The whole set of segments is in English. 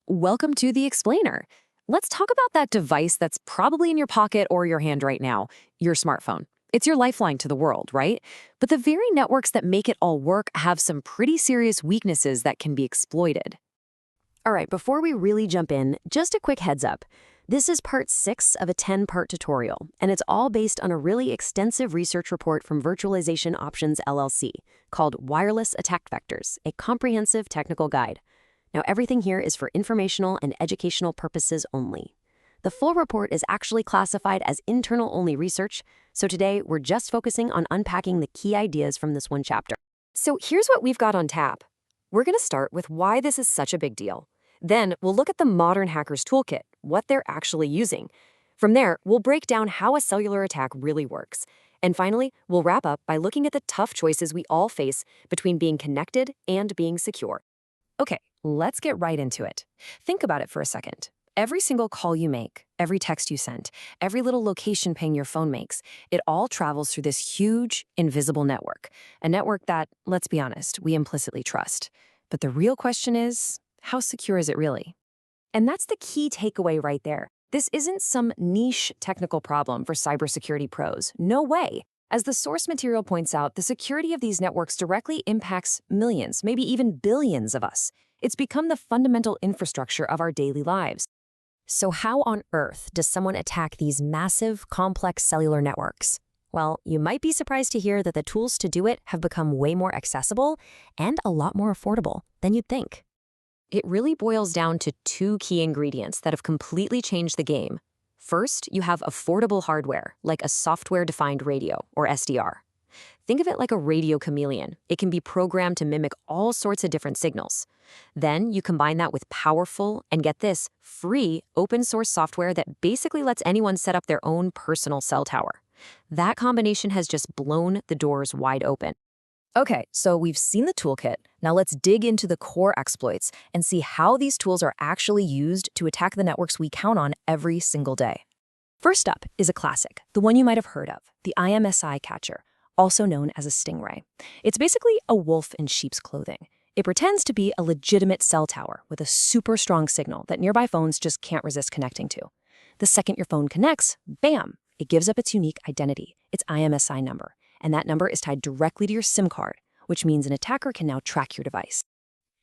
Welcome to the Explainer. Let's talk about that device that's probably in your pocket or your hand right now, your smartphone. It's your lifeline to the world, right? But the very networks that make it all work have some pretty serious weaknesses that can be exploited. All right, before we really jump in, just a quick heads up. This is part 6 of a 10-part tutorial, and it's all based on a really extensive research report from Virtualization Options LLC called Wireless Attack Vectors, a comprehensive technical guide. Now, everything here is for informational and educational purposes only. The full report is actually classified as internal-only research, so today we're just focusing on unpacking the key ideas from this one chapter. So here's what we've got on tap. We're going to start with why this is such a big deal. Then we'll look at the modern hacker's toolkit, what they're actually using. From there, we'll break down how a cellular attack really works. And finally, we'll wrap up by looking at the tough choices we all face between being connected and being secure. Okay, let's get right into it. Think about it for a second. Every single call you make, every text you send, every little location ping your phone makes, it all travels through this huge, invisible network. A network that, let's be honest, we implicitly trust. But the real question is, how secure is it really? And that's the key takeaway right there. This isn't some niche technical problem for cybersecurity pros. No way. As the source material points out, the security of these networks directly impacts millions, maybe even billions of us. It's become the fundamental infrastructure of our daily lives. So how on earth does someone attack these massive, complex cellular networks? Well, you might be surprised to hear that the tools to do it have become way more accessible and a lot more affordable than you'd think. It really boils down to two key ingredients that have completely changed the game. First, you have affordable hardware, like a software-defined radio, or SDR. Think of it like a radio chameleon. It can be programmed to mimic all sorts of different signals. Then you combine that with powerful, and get this, free open-source software that basically lets anyone set up their own personal cell tower. That combination has just blown the doors wide open. Okay, so we've seen the toolkit. Now let's dig into the core exploits and see how these tools are actually used to attack the networks we count on every single day. First up is a classic, the one you might have heard of, the IMSI catcher, also known as a stingray. It's basically a wolf in sheep's clothing. It pretends to be a legitimate cell tower with a super strong signal that nearby phones just can't resist connecting to. The second your phone connects, bam, it gives up its unique identity, its IMSI number. And that number is tied directly to your SIM card, which means an attacker can now track your device.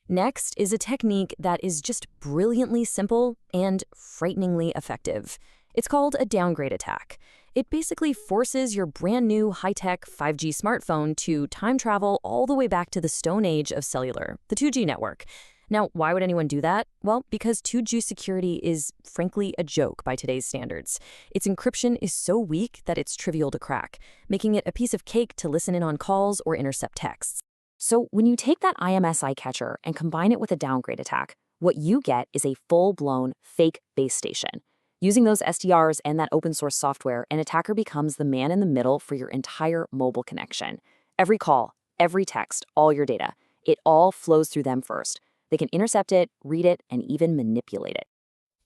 Next is a technique that is just brilliantly simple and frighteningly effective. It's called a downgrade attack. It basically forces your brand new high-tech 5G smartphone to time travel all the way back to the Stone Age of cellular, the 2G network. Now, why would anyone do that? Well, because 2G security is, frankly, a joke by today's standards. Its encryption is so weak that it's trivial to crack, making it a piece of cake to listen in on calls or intercept texts. So when you take that IMSI catcher and combine it with a downgrade attack, what you get is a full-blown fake base station. Using those SDRs and that open-source software, an attacker becomes the man in the middle for your entire mobile connection. Every call, every text, all your data, it all flows through them first. They can intercept it, read it, and even manipulate it.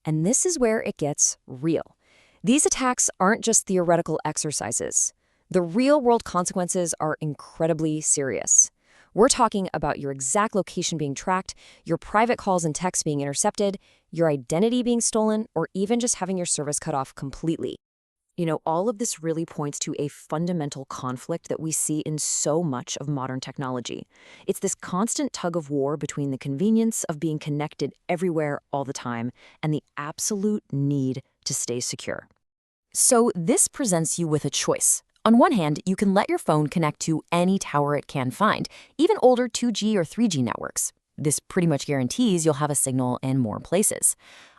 And this is where it gets real. These attacks aren't just theoretical exercises. The real-world consequences are incredibly serious. We're talking about your exact location being tracked, your private calls and texts being intercepted, your identity being stolen, or even just having your service cut off completely. You know, all of this really points to a fundamental conflict that we see in so much of modern technology. It's this constant tug of war between the convenience of being connected everywhere all the time and the absolute need to stay secure. So this presents you with a choice. On one hand, you can let your phone connect to any tower it can find, even older 2G or 3G networks. This pretty much guarantees you'll have a signal in more places.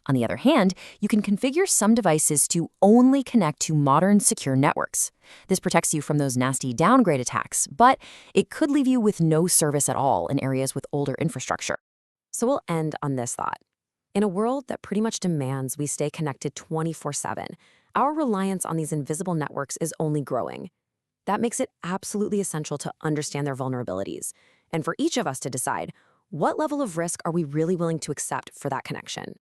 On the other hand, you can configure some devices to only connect to modern secure networks. This protects you from those nasty downgrade attacks, but it could leave you with no service at all in areas with older infrastructure. So we'll end on this thought. In a world that pretty much demands we stay connected 24/7, our reliance on these invisible networks is only growing. That makes it absolutely essential to understand their vulnerabilities, and for each of us to decide, what level of risk are we really willing to accept for that connection?